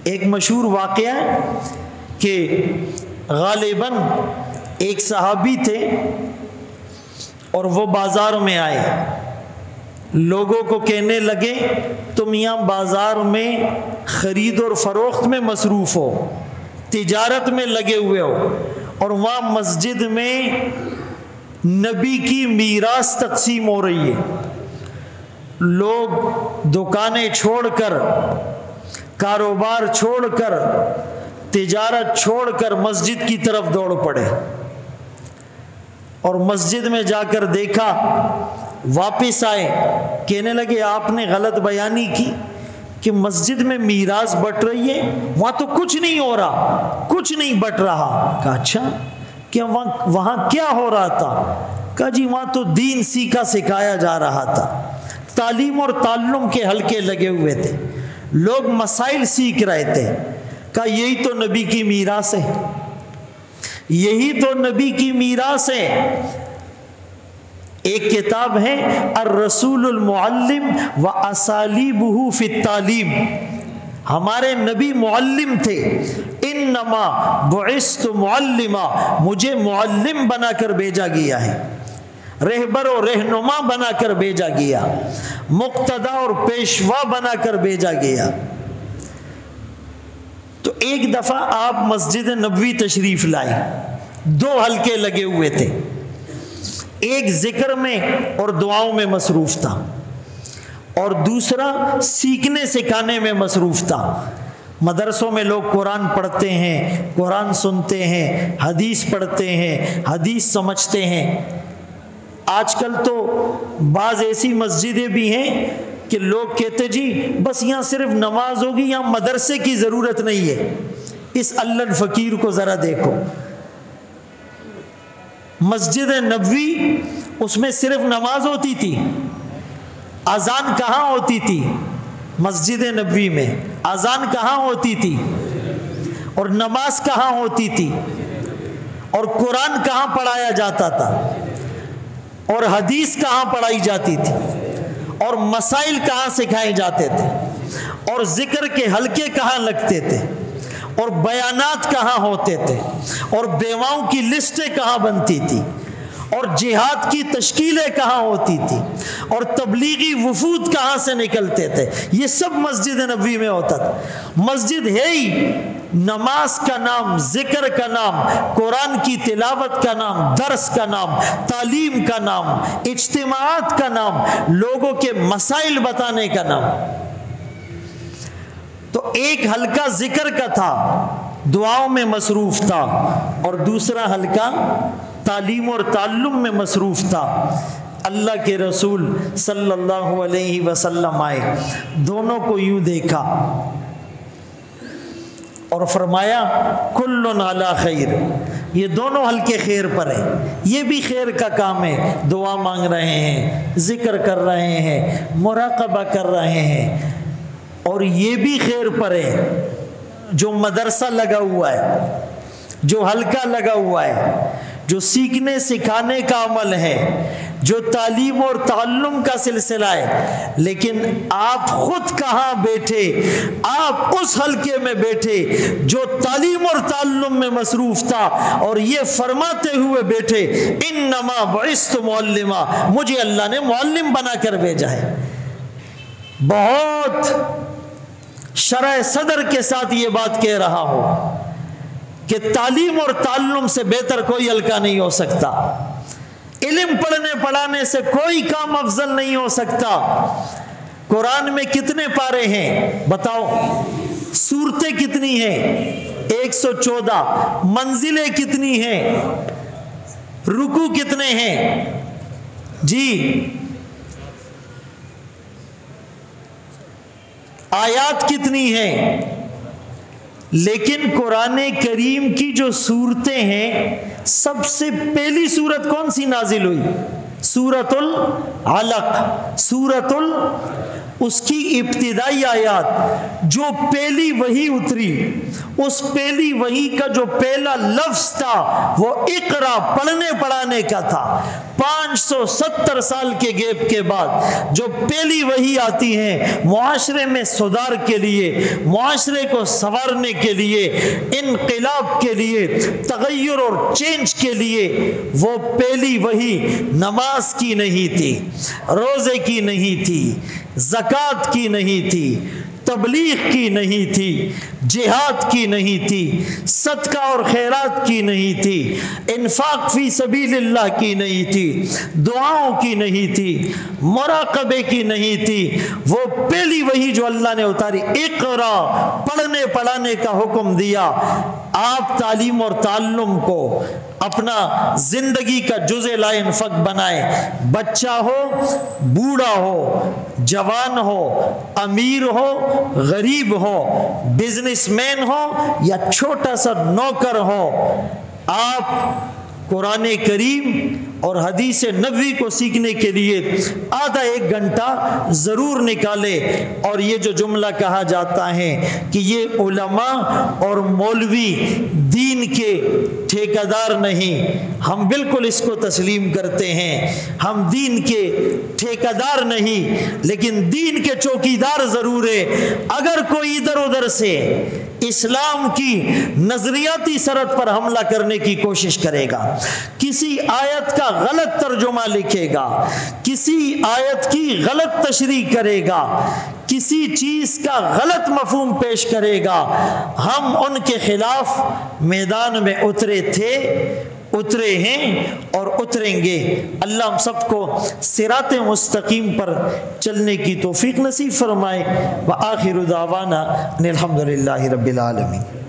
ایک مشہور واقعہ ہے کہ غالباً ایک صحابی تھے اور وہ بازار میں آئے، لوگوں کو کہنے لگے تم یہاں بازار میں خرید اور فروخت میں مصروف ہو، تجارت میں لگے ہوئے ہو، اور وہاں مسجد میں نبی کی میراث تقسیم ہو رہی ہے، لوگ دکانیں چھوڑ کر، کاروبار چھوڑ کر، تجارت چھوڑ کر مسجد کی طرف دوڑ پڑے، اور مسجد میں جا کر دیکھا، واپس آئے، کہنے لگے آپ نے غلط بیانی کی کہ مسجد میں میراث بٹ رہی ہے، وہاں تو کچھ نہیں ہو رہا، کچھ نہیں بٹ رہا۔ کہا اچھا، کیا وہاں کیا ہو رہا تھا؟ کہا جی وہاں تو دین سیکھا سکھایا جا رہا تھا، تعلیم اور تعلم کے حلقے لگے ہوئے تھے، لوگ مسائل سیکھ رہے تھے۔ کہا یہی تو نبی کی میراث ہے، یہی تو نبی کی میراث ہے۔ ایک کتاب ہے الرسول المعلم و اسالیبہ فی التعلیم، ہمارے نبی معلم تھے، انما بعثت معلما، مجھے معلم بنا کر بھیجا گیا ہے، رہبر و رہنما بنا کر بھیجا گیا، مقتدا اور پیشوا بنا کر بھیجا گیا۔ تو ایک دفعہ آپ مسجد نبوی تشریف لائے، دو حلقے لگے ہوئے تھے، ایک ذکر میں اور دعاؤں میں مصروف تھا، اور دوسرا سیکھنے سکھانے میں مصروف تھا۔ مدرسوں میں لوگ قرآن پڑھتے ہیں، قرآن سنتے ہیں، حدیث پڑھتے ہیں، حدیث سمجھتے ہیں۔ آج کل تو بعض ایسی مسجدیں بھی ہیں کہ لوگ کہتے جی بس یہاں صرف نماز ہوگی، یہاں مدرسے کی ضرورت نہیں ہے۔ اس اللہ فقیر کو ذرا دیکھو، مسجد نبوی اس میں صرف نماز ہوتی تھی، اذان کہاں ہوتی تھی؟ مسجد نبوی میں اذان کہاں ہوتی تھی؟ اور نماز کہاں ہوتی تھی؟ اور قرآن کہاں پڑھایا جاتا تھا؟ اور حدیث کہاں پڑھائی جاتی تھی؟ اور مسائل کہاں سکھائے جاتے تھے؟ اور ذکر کے حلقے کہاں لگتے تھے؟ اور بیانات کہاں ہوتے تھے؟ اور بیواؤں کی لسٹیں کہاں بنتی تھی؟ اور جہاد کی تشکیلیں کہاں ہوتی تھی؟ اور تبلیغی وفود کہاں سے نکلتے تھے؟ یہ سب مسجد نبوی میں ہوتا تھا۔ مسجد ہے ہی نماز کا نام، ذکر کا نام، قرآن کی تلاوت کا نام، درس کا نام، تعلیم کا نام، اجتماعات کا نام، لوگوں کے مسائل بتانے کا نام۔ تو ایک حلقہ ذکر کا تھا، دعاؤں میں مصروف تھا، اور دوسرا حلقہ تعلیم اور تعلم میں مصروف تھا۔ اللہ کے رسول صلی اللہ علیہ وسلم آئے، دونوں کو یوں دیکھا اور فرمایا کل علی خیر، یہ دونوں حلقے خیر پر ہیں، یہ بھی خیر کا کام ہے، دعا مانگ رہے ہیں، ذکر کر رہے ہیں، مراقبہ کر رہے ہیں، اور یہ بھی خیر پر ہے جو مدرسہ لگا ہوا ہے، جو حلقہ لگا ہوا ہے، جو سیکھنے سکھانے کا عمل ہے، جو تعلیم اور تعلم کا سلسلہ ہے۔ لیکن آپ خود کہاں بیٹھے؟ آپ اس حلقے میں بیٹھے جو تعلیم اور تعلم میں مصروف تھا، اور یہ فرماتے ہوئے بیٹھے انما بعثت معلما، مجھے اللہ نے معلم بنا کر بھیجا ہے۔ بہت شرح صدر کے ساتھ یہ بات کہہ رہا ہوں کہ تعلیم اور تعلم سے بہتر کوئی حلقہ نہیں ہو سکتا، علم پڑھنے پڑھانے سے کوئی کام افضل نہیں ہو سکتا۔ قرآن میں کتنے پارے ہیں بتاؤ؟ سورتیں کتنی ہیں؟ 114۔ منزلیں کتنی ہیں؟ رکوع کتنے ہیں؟ جی آیات کتنی ہیں؟ لیکن قرآن کریم کی جو صورتیں ہیں، سب سے پہلی صورت کون سی نازل ہوئی؟ سورۃ العلق۔ اس کی ابتدائی آیات جو پہلی وحی اتری اس پہلی وحی کا جو پہلا لفظ تھا وہ اقرا، پڑھنے پڑھانے کا تھا۔ 570 سال کے گیپ کے بعد جو پہلی وحی آتی ہے معاشرے میں سدھار کے لیے، معاشرے کو سنوارنے کے لیے، انقلاب کے لیے، تغیر اور چینج کے لیے، وہ پہلی وحی نماز کی نہیں تھی، روزے کی نہیں تھی، زکوٰۃ کی نہیں تھی، تبلیغ کی نہیں تھی، جہاد کی نہیں تھی، صدقہ اور خیرات کی نہیں تھی، انفاق فی سبیل اللہ کی نہیں تھی، دعاؤں کی نہیں تھی، مراقبے کی نہیں تھی۔ وہ پہلی وحی جو اللہ نے اتاری، اقرا، پڑھنے پڑھانے کا حکم دیا۔ آپ تعلیم اور تعلم کو اپنا زندگی کا جزء لا انفق بنائے، بچہ ہو، بوڑھا ہو، جوان ہو، امیر ہو، غریب ہو، بزنس مین ہو یا چھوٹا سا نوکر ہو، آپ قرآن کریم اور حدیث نبوی کو سیکھنے کے لیے آدھا ایک گھنٹہ ضرور نکالے۔ اور یہ جو جملہ کہا جاتا ہے کہ یہ علماء اور مولوی دین کے ٹھیکیدار نہیں، ہم بالکل اس کو تسلیم کرتے ہیں۔ ہم دین کے ٹھیکیدار نہیں لیکن دین کے چوکیدار ضرور ہے۔ اگر کوئی ادھر ادھر سے اسلام کی نظریاتی سرحد پر حملہ کرنے کی کوشش کرے گا، کسی آیت کا غلط ترجمہ لکھے گا، کسی آیت کی غلط تشریح کرے گا، کسی چیز کا غلط مفہوم پیش کرے گا، ہم ان کے خلاف میدان میں اترے تھے، اترے ہیں اور اتریں گے۔ اللہ ہم سب کو صراط مستقیم پر چلنے کی توفیق نصیب فرمائے۔ وآخر دعوانا ان الحمد للہ رب العالمین۔